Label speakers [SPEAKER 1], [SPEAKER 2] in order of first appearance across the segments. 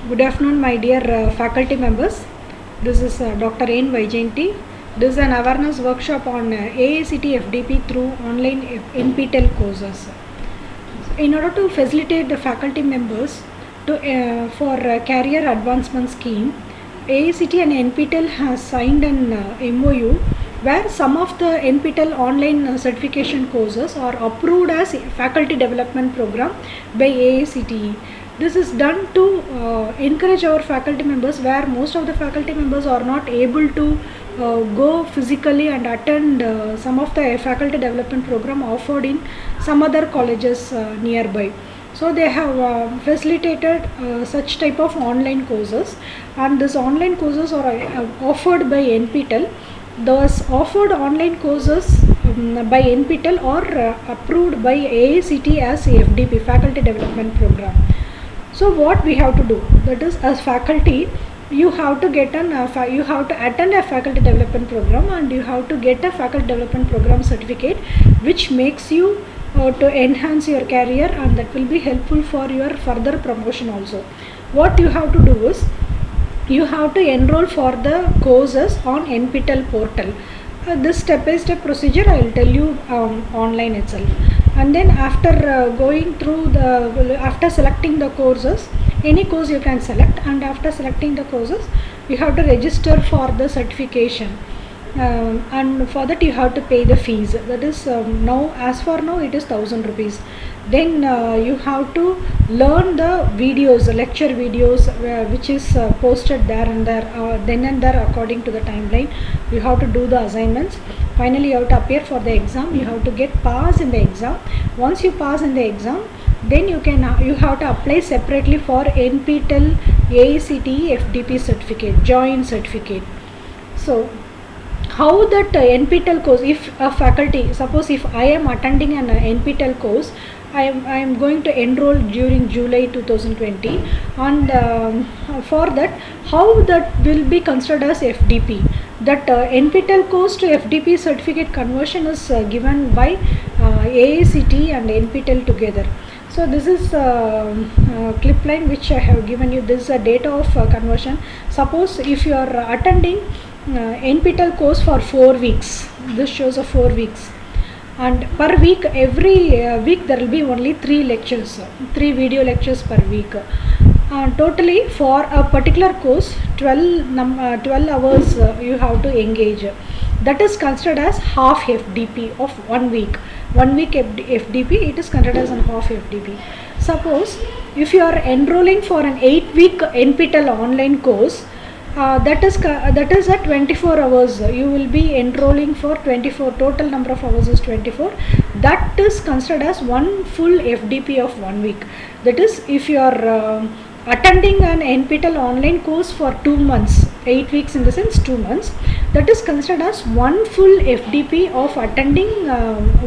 [SPEAKER 1] Good afternoon, my dear faculty members. This is Dr. N. Vaijayanti. This is an awareness workshop on AICT FDP through online NPTEL courses. In order to facilitate the faculty members for career advancement scheme, AICT and NPTEL has signed an MOU where some of the NPTEL online certification courses are approved as faculty development program by AICTE. This is done to encourage our faculty members, where most of the faculty members are not able to go physically and attend some of the faculty development program offered in some other colleges nearby. So they have facilitated such type of online courses, and these online courses are offered by NPTEL. Those offered online courses by NPTEL are approved by AICTE as FDP, Faculty Development Program. So what we have to do, that is, as faculty, you have to get you have to attend a faculty development program, and you have to get a faculty development program certificate, which makes you to enhance your career, and that will be helpful for your further promotion also. What you have to do is, you have to enroll for the courses on NPTEL portal. This step-by-step procedure I will tell you online itself. And then after going through after selecting the courses, any course you can select, and after selecting the courses, you have to register for the certification, and for that you have to pay the fees. That is as for now it is 1,000 rupees. Then you have to learn the videos, lecture videos, which is posted there and there according to the timeline. You have to do the assignments. Finally you have to appear for the exam. You have to get pass in the exam. Once you pass in the exam, then you have to apply separately for NPTEL AICTE FDP certificate, joint certificate. So how that NPTEL course, if a faculty, suppose if I am attending an NPTEL course, I am going to enroll during July 2020, and for that, how that will be considered as FDP. That NPTEL course to FDP certificate conversion is given by AICTE and NPTEL together. So this is clip line which I have given you. This is a data of conversion. Suppose if you are attending NPTEL course for 4 weeks, this shows 4 weeks, and per week, every week there will be only 3 lectures, 3 video lectures per week. Totally for a particular course, 12 hours you have to engage. That is considered as half FDP of 1 week. 1 week FDP, it is considered as a half FDP. Suppose if you are enrolling for an 8-week NPTEL online course, that is at 24 hours. You will be enrolling for 24. Total number of hours is 24. That is considered as one full FDP of 1 week. That is, if you are attending an NPTEL online course for 2 months, 8 weeks in the sense 2 months, that is considered as one full FDP of attending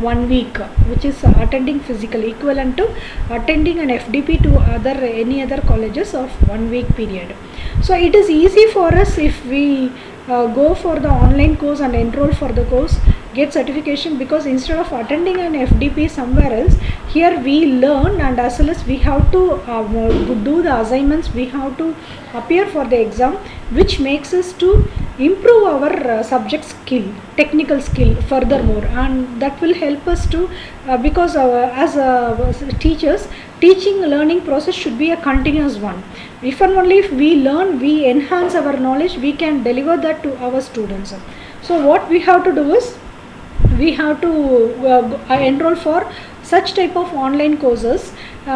[SPEAKER 1] 1 week, which is attending physically, equivalent to attending an FDP to any other colleges of 1 week period. So it is easy for us if we go for the online course and enroll for the course, get certification, because instead of attending an FDP somewhere else, here we learn, and as well as we have to do the assignments, we have to appear for the exam, which makes us to improve our subject skill, technical skill furthermore, and that will help us to because as teachers, teaching learning process should be a continuous one. If and only if we learn, we enhance our knowledge, we can deliver that to our students. So what we have to do is, we have to enroll for such type of online courses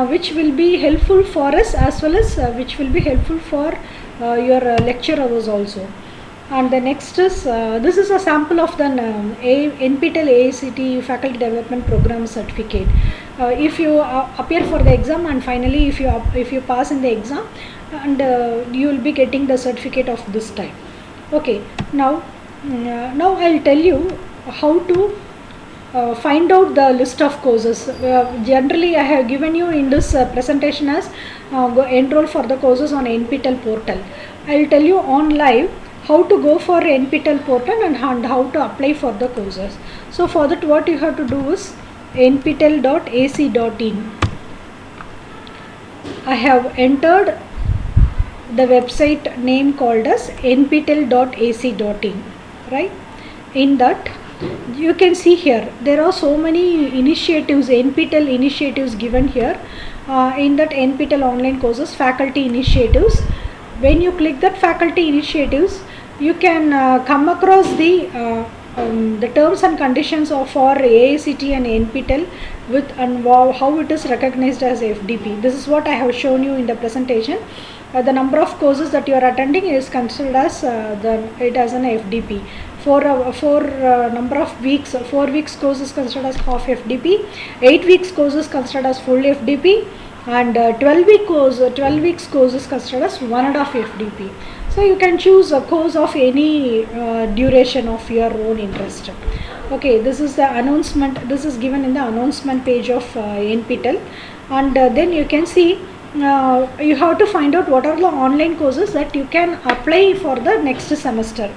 [SPEAKER 1] which will be helpful for us, as well as which will be helpful for your lecture hours also. And the next is, this is a sample of the NPTEL AICTE Faculty Development Program certificate. If you appear for the exam, and finally if you pass in the exam, and you will be getting the certificate of this type. Okay, now I'll tell you how to find out the list of courses. Generally I have given you in this presentation as enroll for the courses on NPTEL portal. I'll tell you on live how to go for NPTEL portal and how to apply for the courses. So for that, what you have to do is nptel.ac.in. I have entered the website name called as nptel.ac.in, right? In that you can see here there are so many initiatives, NPTEL initiatives given here. In that NPTEL online courses faculty initiatives, when you click that faculty initiatives, you can come across the terms and conditions of for AICT and NPTEL with and how it is recognized as FDP. This is what I have shown you in the presentation. The number of courses that you are attending is considered as it as an FDP. For number of weeks, 4 weeks course is considered as half FDP, 8 weeks course is considered as full FDP, and 12 weeks course is considered as 1.5 FDP. So you can choose a course of any duration of your own interest. Okay, this is the announcement. This is given in the announcement page of NPTEL, and then you can see you have to find out what are the online courses that you can apply for the next semester,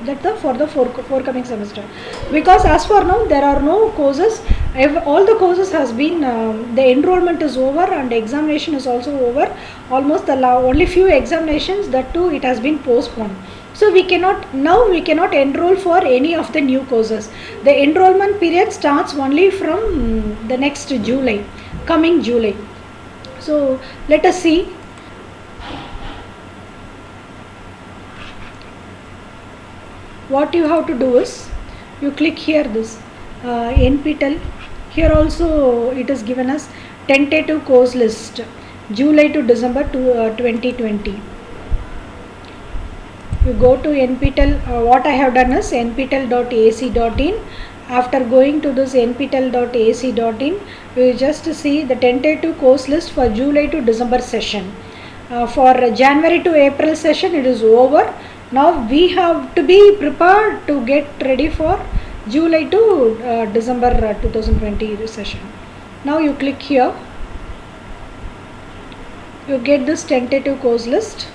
[SPEAKER 1] for the forthcoming semester, because as for now there are no courses. All the courses has been the enrollment is over and examination is also over. Almost the only few examinations, that too it has been postponed. So we cannot enroll for any of the new courses. The enrollment period starts only from the next coming July. So let us see. What you have to do is, you click here this NPTEL. Here also it is given as tentative course list, July to December 2020. You go to NPTEL. What I have done is nptel.ac.in. After going to this nptel.ac.in, you just see the tentative course list for July to December session. For January to April session, it is over. Now we have to be prepared to get ready for July to December 2020 session. Now you click here. You get this tentative course list.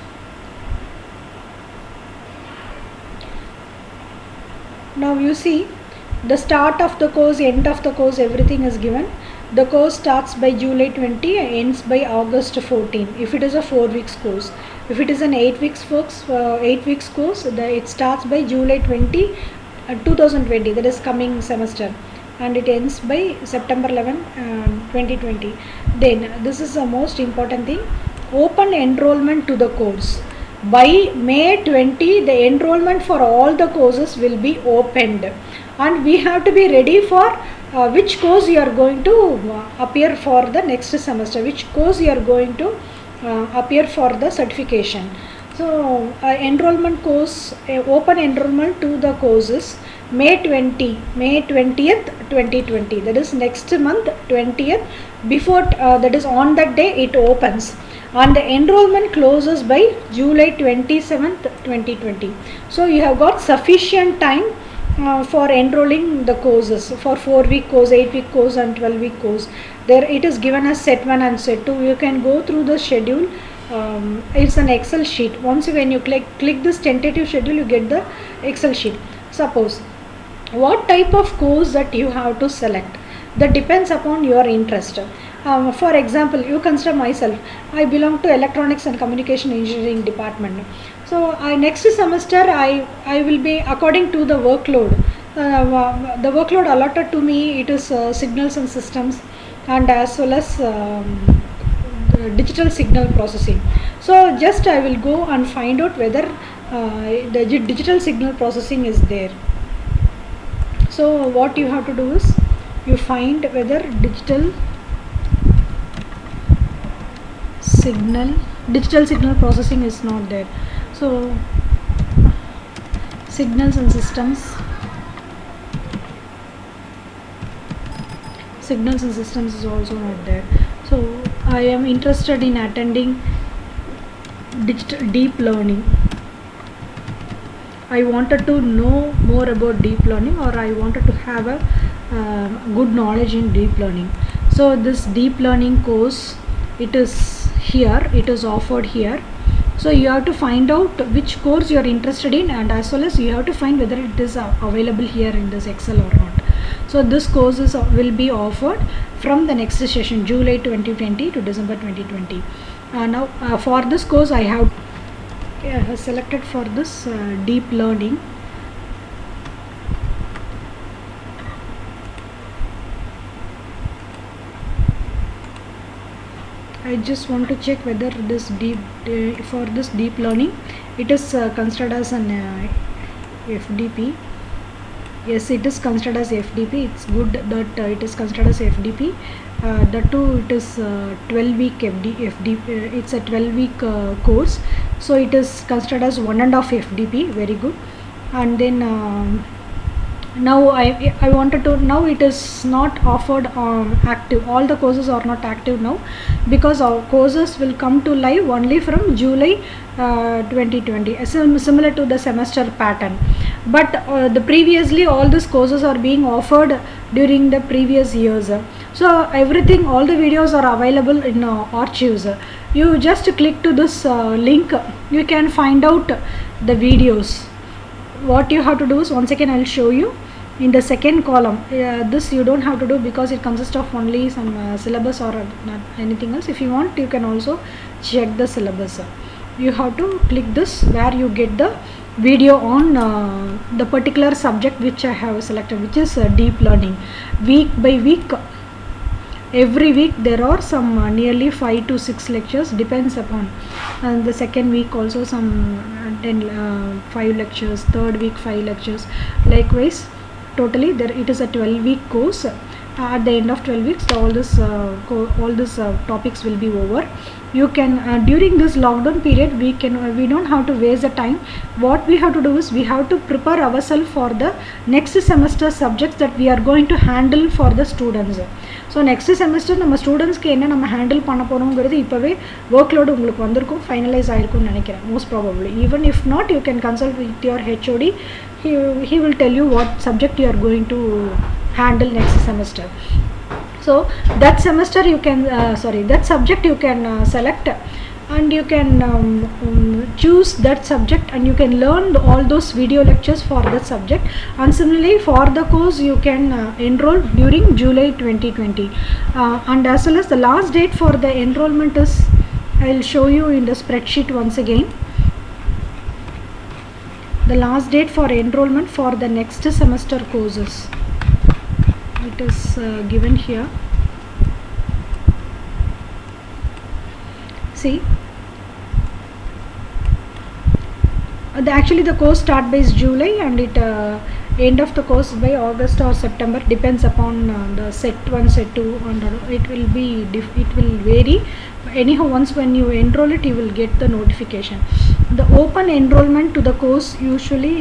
[SPEAKER 1] Now you see the start of the course, end of the course, everything is given. The course starts by July 20 and ends by August 14 if it is a 4 weeks course. If it is an 8 weeks course, it starts by July 20, 2020, that is coming semester, and it ends by September 11, 2020. Then this is the most important thing, open enrollment to the course. By May 20, the enrollment for all the courses will be opened, and we have to be ready for which course you are going to appear for the next semester, which course you are going to appear for the certification. So enrollment course, open enrollment to the courses May 20th 2020, that is next month 20th, before that is on that day it opens, and the enrollment closes by July 27th 2020. So you have got sufficient time for enrolling the courses for 4 week course, 8 week course and 12 week course. There it is given as set 1 and set 2. You can go through the schedule. It's an Excel sheet. Once when you click this tentative schedule, you get the Excel sheet. Suppose what type of course that you have to select, that depends upon your interest. For example, you consider myself, I belong to electronics and communication engineering department. So next semester I will be, according to the workload, the workload allotted to me, it is signals and systems, and as well as digital signal processing. So just I will go and find out whether the digital signal processing is there. So what you have to do is, you find whether digital signal processing is not there. So signals and systems is also not there. So I am interested in attending deep learning. I wanted to know more about deep learning, or I wanted to have a good knowledge in deep learning. So this deep learning course, it is here, it is offered here. So you have to find out which course you are interested in, and as well as you have to find whether it is available here in this Excel or not. So this course will be offered from the next session, July 2020 to December 2020. Now for this course I have Okay, I have selected for this deep learning. I just want to check whether this for this deep learning it is considered as an FDP. Yes, it is considered as FDP. It's good that it is considered as FDP. That too, it is 12-week FDP. It's a 12-week course, so it is considered as 1.5 FDP. Very good. And then now I wanted to, now it is not offered active. All the courses are not active now because our courses will come to live only from July 2020, similar to the semester pattern. But the previously all these courses are being offered during the previous years. So everything, all the videos are available in archives. You just click to this link, you can find out the videos. What you have to do is, once again I'll show you in the second column. This you don't have to do because it consists of only some syllabus or not anything else. If you want, you can also check the syllabus. You have to click this where you get the video on the particular subject which I have selected, which is deep learning. Week by week, every week there are some nearly 5 to 6 lectures, depends upon, and the second week also some 5 lectures, third week 5 lectures, likewise totally there it is a 12-week course. At the end of 12 weeks all this topics will be over. You can during this lockdown period we don't have to waste the time. What we have to do is we have to prepare ourselves for the next semester subjects that we are going to handle for the students. So next semester நம்ம ஸ்டூடெண்ட்ஸ்க்கு என்ன நம்ம handle பண்ண போகிறோங்கிறது இப்போவே work load உங்களுக்கு வந்திருக்கும், finalise ஆகிருக்கும்னு நினைக்கிறேன் most probably. Even if not, you can consult with your HOD. he will tell you what subject you are going to handle next semester. So that semester you can that subject you can select, and you can choose that subject, and you can learn all those video lectures for that subject. And similarly for the course you can enroll during July 2020, and as well as the last date for the enrollment is, I'll show you in the spreadsheet once again. The last date for enrollment for the next semester courses, it is given here. See, actually the course start by July, and it end of the course by August or September, depends upon the set 1, set 2, and it will be it will vary. Anyhow, once when you enroll it, you will get the notification. The open enrollment to the course usually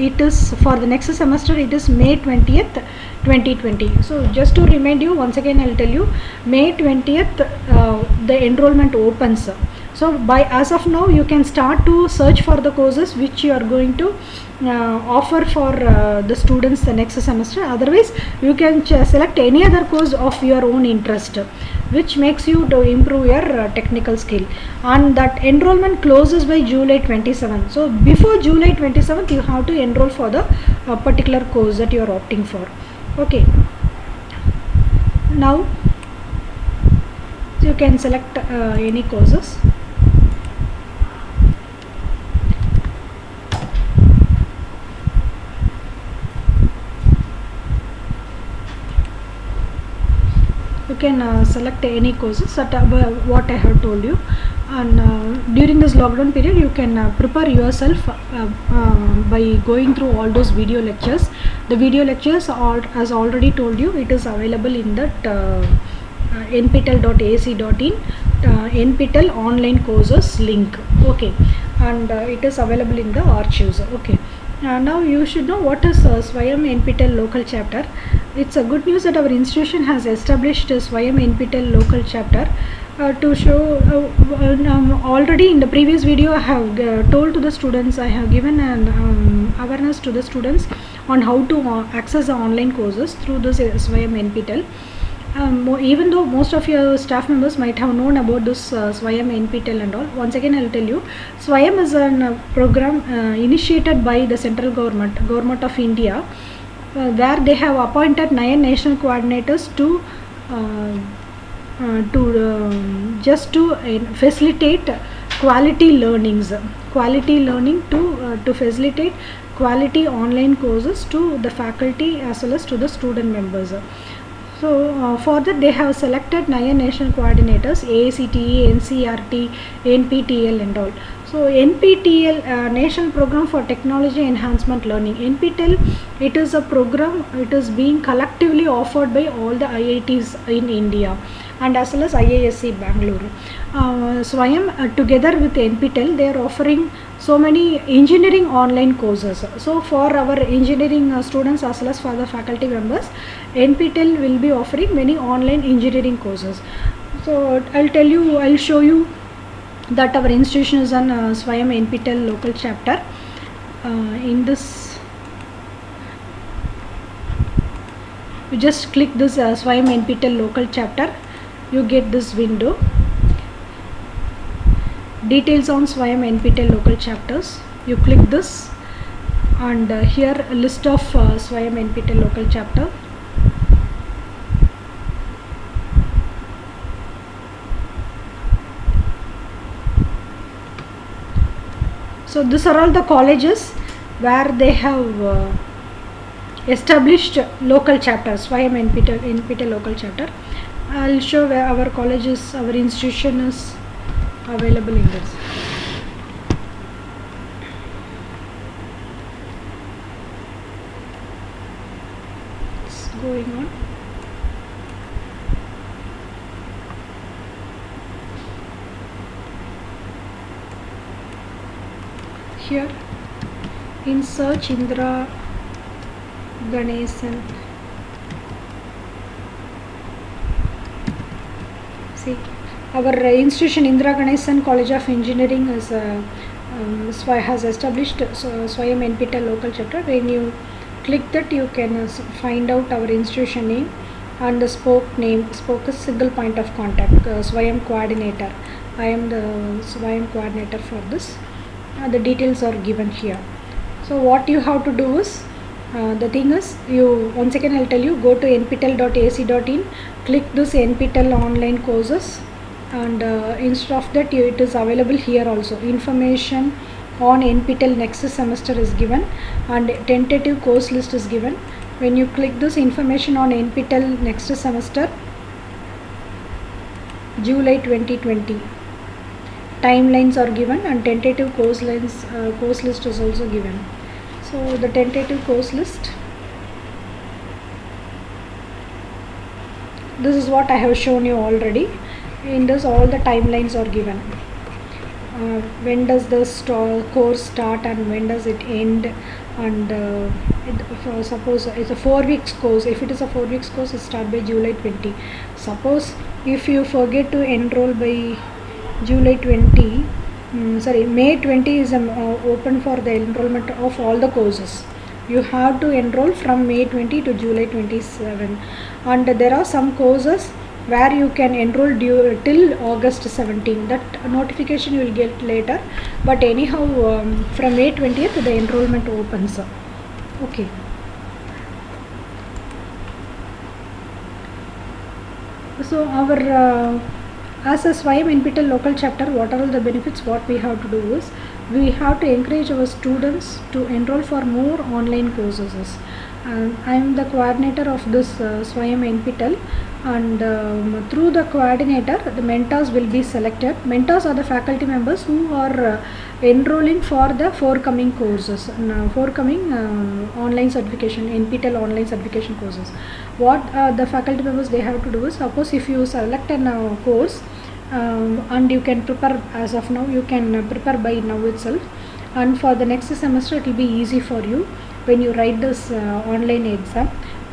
[SPEAKER 1] it is for the next semester, it is May 20th 2020. So just to remind you once again, I'll tell you, May 20th the enrollment opens. So by as of now you can start to search for the courses which you are going to offer for the students the next semester. Otherwise you can select any other course of your own interest which makes you to improve your technical skill. And that enrollment closes by July 27th. So before July 27th you have to enroll for the particular course that you are opting for. Okay, now you can select any courses. You can select any courses that what I have told you, and during this lockdown period you can prepare yourself by going through all those video lectures. The video lectures are, as already told you, it is available in that nptel.ac.in nptel online courses link. Okay, and it is available in the archives. Okay, now you should know what is Swayam NPTEL local chapter. It's a good news that our institution has established a Swayam NPTEL local chapter to show already in the previous video I have told to the students, I have given an awareness to the students on how to access the online courses through this Swayam NPTEL. Even though most of your staff members might have known about this Swayam NPTEL and all, once again I will tell you, Swayam is a program initiated by the central government of India, where they have appointed 9 national coordinators to just to facilitate quality learning to facilitate quality online courses to the faculty as well as to the student members. So for that they have selected 9 national coordinators, AICTE, NCERT, NPTEL and all. So NPTEL, National Program for Technology Enhancement Learning. NPTEL, it is a program, it is being collectively offered by all the IITs in India and as well as IISc Bangalore. Swayam together with NPTEL, they are offering so many engineering online courses. So for our engineering students as well as for the faculty members, NPTEL will be offering many online engineering courses. So I'll show you that our institution is on Swayam NPTEL local chapter. In this, you just click this Swayam NPTEL local chapter, you get this window. Details on Swayam NPTEL local chapters. You click this and here a list of Swayam NPTEL local chapter. So these are all the colleges where they have established local chapters, Swayam NPTEL local chapter. I'll show where our colleges, our institution is available in this. It's going on. Here in search Indira Ganesan. See, our institution Indira Ganesan College of Engineering is has established Swayam NPTEL local chapter. When you click that, you can find out our institution name and the spoke name. Spoke is single point of contact, Swayam coordinator. I am the Swayam coordinator for this. The details are given here. So what you have to do is, the thing is, you once again I'll tell you, go to nptel.ac.in, click this NPTEL online courses, and instead of that it is available here also. Information on NPTEL next semester is given and tentative course list is given. When you click this information on NPTEL next semester, July 2020, timelines are given and tentative course list is also given. So the tentative course list, this is what I have shown you already. In this all the timelines are given. When does this course start and when does it end, and suppose it's a 4 weeks course. If it is a 4 weeks course, it starts by July 20. Suppose if you forget to enroll by July 20, May 20 is open for the enrollment of all the courses. You have to enroll from May 20 to July 27, and there are some courses where you can enroll till August 17. That notification you will get later, but anyhow from May 20th the enrollment opens. Okay. So our as a Swayam NPTEL local chapter, what are all the benefits? What we have to do is, we have to encourage our students to enroll for more online courses. I am the coordinator of this Swayam NPTEL, and through the coordinator the mentors will be selected. Mentors are the faculty members who are enrolling for the forthcoming courses, forthcoming online certification, NPTEL online certification courses. What the faculty members they have to do is, suppose if you select a course and you can prepare as of now, you can prepare by now itself, and for the next semester it will be easy for you when you write this online exam.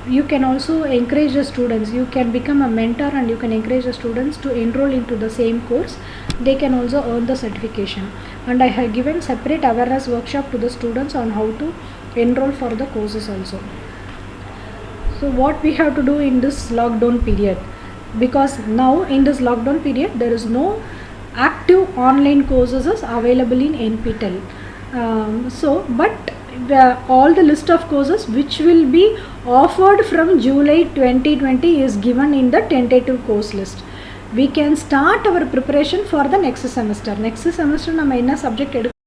[SPEAKER 1] You can also encourage the students, you can become a mentor and you can encourage the students to enroll into the same course. They can also earn the certification, and I have given separate awareness workshop to the students on how to enroll for the courses also. So what we have to do in this lockdown period, because now in this lockdown period there is no active online courses available in NPTEL. But all the list of courses which will be offered from July 2020 is given in the tentative course list. we can start our preparation for the next semester. Next semester நம்ம என்ன subject